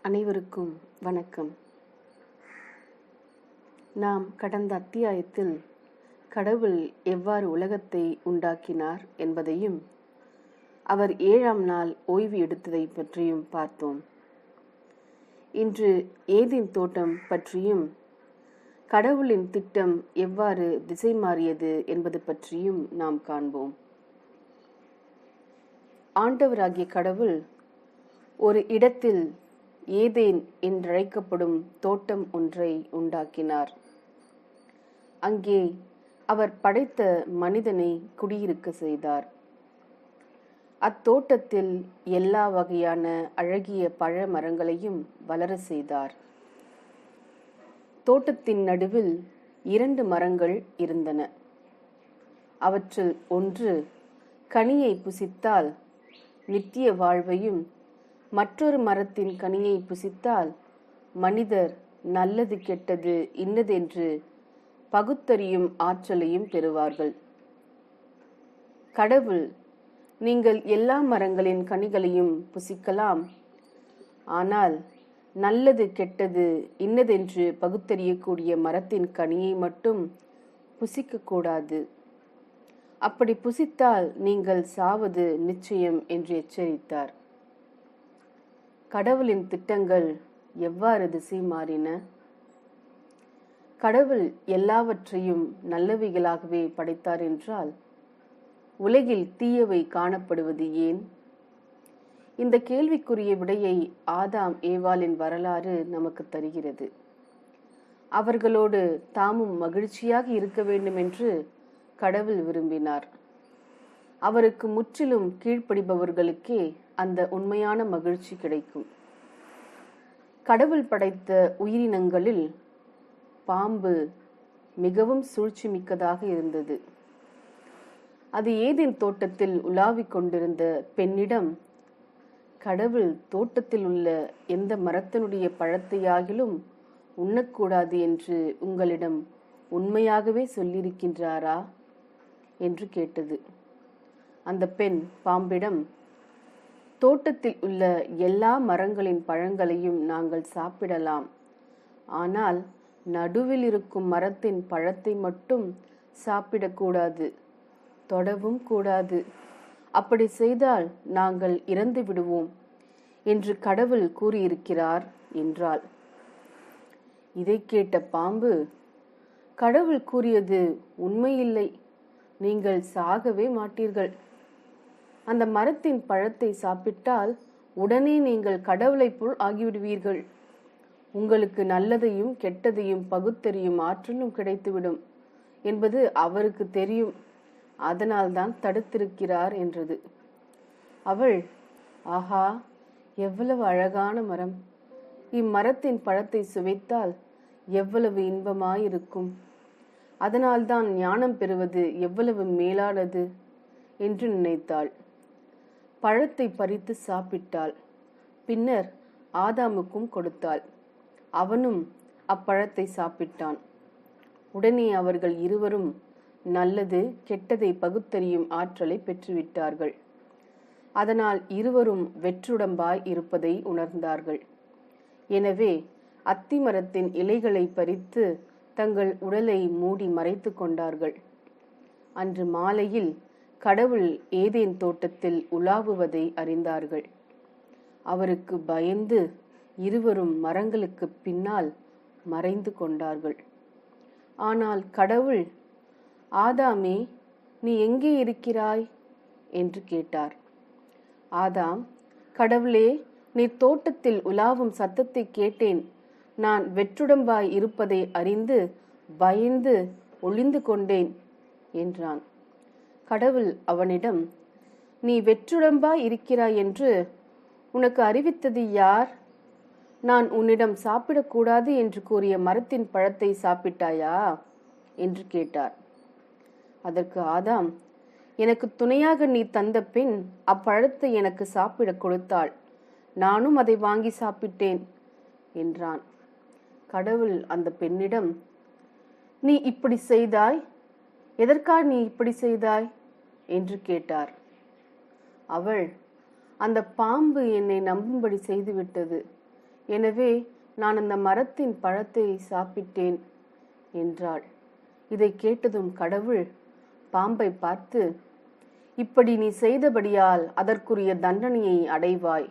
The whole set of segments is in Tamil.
அனைவருக்கும் வணக்கம். நாம் கடந்த அத்தியாயத்தில் கடவுள் எவ்வாறு உலகத்தை உண்டாக்கினார் என்பதையும் அவர் 7ஆம் நாள் ஓய்வு எடுத்ததை பற்றியும் பார்த்தோம். இன்று ஏதேன் தோட்டம் பற்றியும் கடவுளின் திட்டம் எவ்வாறு திசை மாறியது என்பது பற்றியும் நாம் காண்போம். ஆண்டவராகிய கடவுள் ஒரு இடத்தில் ஏதேன் என்றழைக்கப்படும் தோட்டம் ஒன்றை உண்டாக்கினார். அங்கே அவர் படைத்த மனிதனை குடியிருக்க செய்தார். அத்தோட்டத்தில் எல்லா வகையான அழகிய பழ மரங்களையும் வளர செய்தார். தோட்டத்தின் நடுவில் 2 மரங்கள் இருந்தன. அவற்றில் ஒன்று கனியை புசித்தால் நித்திய வாழ்வையும், மற்றொரு மரத்தின் கனியை புசித்தால் மனிதர் நல்லது கெட்டது இன்னதென்று பகுத்தறியும் ஆற்றலையும் பெறுவார்கள். கடவுள், நீங்கள் எல்லா மரங்களின் கனிகளையும் புசிக்கலாம், ஆனால் நல்லது கெட்டது இன்னதென்று பகுத்தறியக்கூடிய மரத்தின் கனியை மட்டும் புசிக்கக்கூடாது. அப்படி புசித்தால் நீங்கள் சாவது நிச்சயம் என்று எச்சரித்தார். கடவுளின் திட்டங்கள் எவ்வாறு திசை மாறின? கடவுள் எல்லாவற்றையும் நல்லவைகளாகவே படைத்தார் என்றால் உலகில் தீயவை காணப்படுவது ஏன்? இந்த கேள்விக்குரிய விடையை ஆதாம் ஏவாளின் வரலாறு நமக்கு தருகிறது. அவர்களோடு தாமும் மகிழ்ச்சியாக இருக்க வேண்டும் என்று கடவுள் விரும்பினார். அவருக்கு முற்றிலும் கீழ்ப்படிபவர்களுக்கே அந்த உண்மையான மகிழ்ச்சி கிடைக்கும். கடவுள் படைத்த உயிரினங்களில் பாம்பு மிகவும் சூழ்ச்சி மிக்கதாக இருந்தது. அது ஏதேன் தோட்டத்தில் உலாவிக் கொண்டிருந்த பெண்ணிடம், கடவுள் தோட்டத்தில் உள்ள எந்த மரத்தினுடைய பழத்தையாகிலும் உண்ணக்கூடாது என்று உங்களிடம் உண்மையாகவே சொல்லியிருக்கின்றாரா என்று கேட்டது. அந்த பெண் பாம்பிடம், தோட்டத்தில் உள்ள எல்லா மரங்களின் பழங்களையும் நாங்கள் சாப்பிடலாம், ஆனால் நடுவில் இருக்கும் மரத்தின் பழத்தை மட்டும் சாப்பிடக்கூடாது, தொடவும் கூடாது. அப்படி செய்தால் நாங்கள் இறந்து விடுவோம் என்று கடவுள் கூறியிருக்கிறார் என்றாள். இதை கேட்ட பாம்பு, கடவுள் கூறியது உண்மையில்லை, நீங்கள் சாகவே மாட்டீர்கள். அந்த மரத்தின் பழத்தை சாப்பிட்டால் உடனே நீங்கள் கடவுளைப் போல் ஆகிவிடுவீர்கள். உங்களுக்கு நல்லதையும் கெட்டதையும் பகுத்தறியும் ஆற்றலும் கிடைத்துவிடும் என்பது அவருக்கு தெரியும், அதனால்தான் தடுத்திருக்கிறார் என்றது. அவள், ஆஹா, எவ்வளவு அழகான மரம்! இம்மரத்தின் பழத்தை சுவைத்தால் எவ்வளவு இன்பமாயிருக்கும்! அதனால்தான் ஞானம் பெறுவது எவ்வளவு மேலானது என்று நினைத்தாள். பழத்தை பறித்து சாப்பிட்டாள். பின்னர் ஆதாமுக்கும் கொடுத்தாள். அவனும் அப்பழத்தை சாப்பிட்டான். உடனே அவர்கள் இருவரும் நல்லது கெட்டதை பகுத்தறியும் ஆற்றலை பெற்றுவிட்டார்கள். அதனால் இருவரும் வெற்றுடம்பாய் இருப்பதை உணர்ந்தார்கள். எனவே அத்திமரத்தின் இலைகளை பறித்து தங்கள் உடலை மூடி மறைத்து கொண்டார்கள். அன்று மாலையில் கடவுள் ஏதேன் தோட்டத்தில் உலாவுவதை அறிந்தார்கள். அவருக்கு பயந்து இருவரும் மரங்களுக்கு பின்னால் மறைந்து கொண்டார்கள். ஆனால் கடவுள், ஆதாமே, நீ எங்கே இருக்கிறாய் என்று கேட்டார். ஆதாம், கடவுளே, நீ தோட்டத்தில் உலாவும் சத்தத்தை கேட்டேன். நான் வெற்றுடம்பாய் இருப்பதை அறிந்து பயந்து ஒளிந்து கொண்டேன் என்றான். கடவுள் அவனிடம், நீ வெற்றுடம்பாய் இருக்கிறாய் என்று உனக்கு அறிவித்தது யார்? நான் உன்னிடம் சாப்பிடக்கூடாது என்று கூறிய மரத்தின் பழத்தை சாப்பிட்டாயா என்று கேட்டார். அதற்கு ஆதாம், எனக்கு துணையாக நீ தந்த பெண் அப்பழத்தை எனக்கு சாப்பிட கொடுத்தாள், நானும் அதை வாங்கி சாப்பிட்டேன் என்றான். கடவுள் அந்த பெண்ணிடம், நீ இப்படி செய்தாய், எதற்காக நீ இப்படி செய்தாய் என்று கேட்டார். அவள், அந்த பாம்பு என்னை நம்பும்படி செய்துவிட்டது. எனவே நான் அந்த மரத்தின் பழத்தை சாப்பிட்டேன் என்றாள். இதை கேட்டதும் கடவுள் பாம்பை பார்த்து, இப்படி நீ செய்தபடியால் அதற்குரிய தண்டனையை அடைவாய்.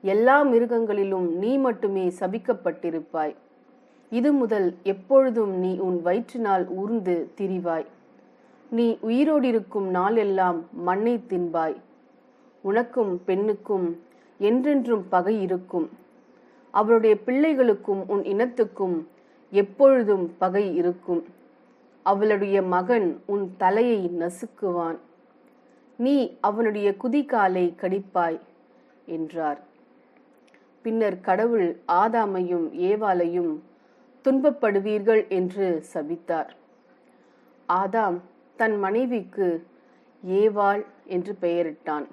எல்லா மிருகங்களிலும் நீ மட்டுமே சபிக்கப்பட்டிருப்பாய். இது முதல் எப்பொழுதும் நீ உன் வயிற்றினால் ஊர்ந்து திரிவாய். நீ உயிரோடிருக்கும் நாளெல்லாம் மண்ணை தின்பாய். உனக்கும் பெண்ணுக்கும் என்றென்றும் பகை இருக்கும். அவளுடைய பிள்ளைகளுக்கும் உன் இனத்துக்கும் எப்பொழுதும் பகை இருக்கும். அவளுடைய மகன் உன் தலையை நசுக்குவான். நீ அவனுடைய குதிகாலை கடிப்பாய் என்றார். பின்னர் கடவுள் ஆதாமையும் ஏவாளையும் துன்பப்படுவீர்கள் என்று சபித்தார். ஆதாம் தன் மனைவிக்கு ஏவாள் என்று பெயரிட்டான்.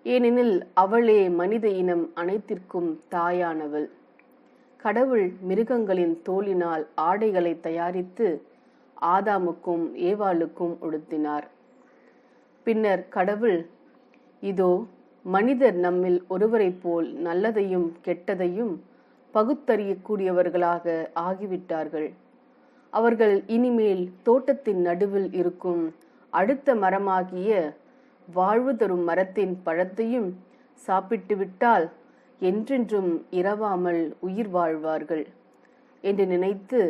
ஏனெனில் அவளே மனித இனம் அனைத்திற்கும் தாயானவள். கடவுள் மிருகங்களின் தோலினால் ஆடைகளை தயாரித்து ஆதாமுக்கும் ஏவாளுக்கும் உடுத்தினார். பின்னர் கடவுள், இதோ மனிதர் நம்மில் ஒருவரைப் போல் நல்லதையும் கெட்டதையும் பகுத்தறியக்கூடியவர்களாக ஆகிவிட்டார்கள். அவர்கள் இனிமேல் தோட்டத்தின் நடுவில் இருக்கும் அடுத்த மரமாகிய வாழ்வு தரும் மரத்தின் பழத்தையும் சாப்பிட்டுவிட்டால் என்றென்றும் இரவாமல் உயிர் வாழ்வார்கள் என்று நினைத்து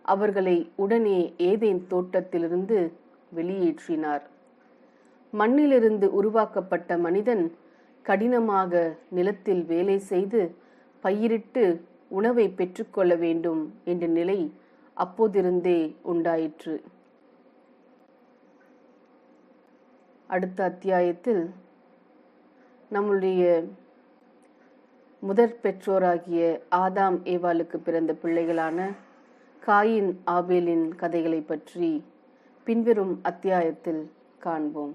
அவர்களை உடனே ஏதேன் தோட்டத்திலிருந்து வெளியேற்றினார். மண்ணிலிருந்து உருவாக்கப்பட்ட மனிதன் கடினமாக நிலத்தில் வேலை செய்து பயிரிட்டு உணவை பெற்றுக்கொள்ள வேண்டும் என்ற நிலை அப்போதிருந்தே உண்டாயிற்று. அடுத்த அத்தியாயத்தில் நம்முடைய முதற் பெற்றோராகிய ஆதாம் ஏவாளுக்கு பிறந்த பிள்ளைகளான காயின் ஆபேலின் கதைகளை பற்றி பின்வரும் அத்தியாயத்தில் காண்போம்.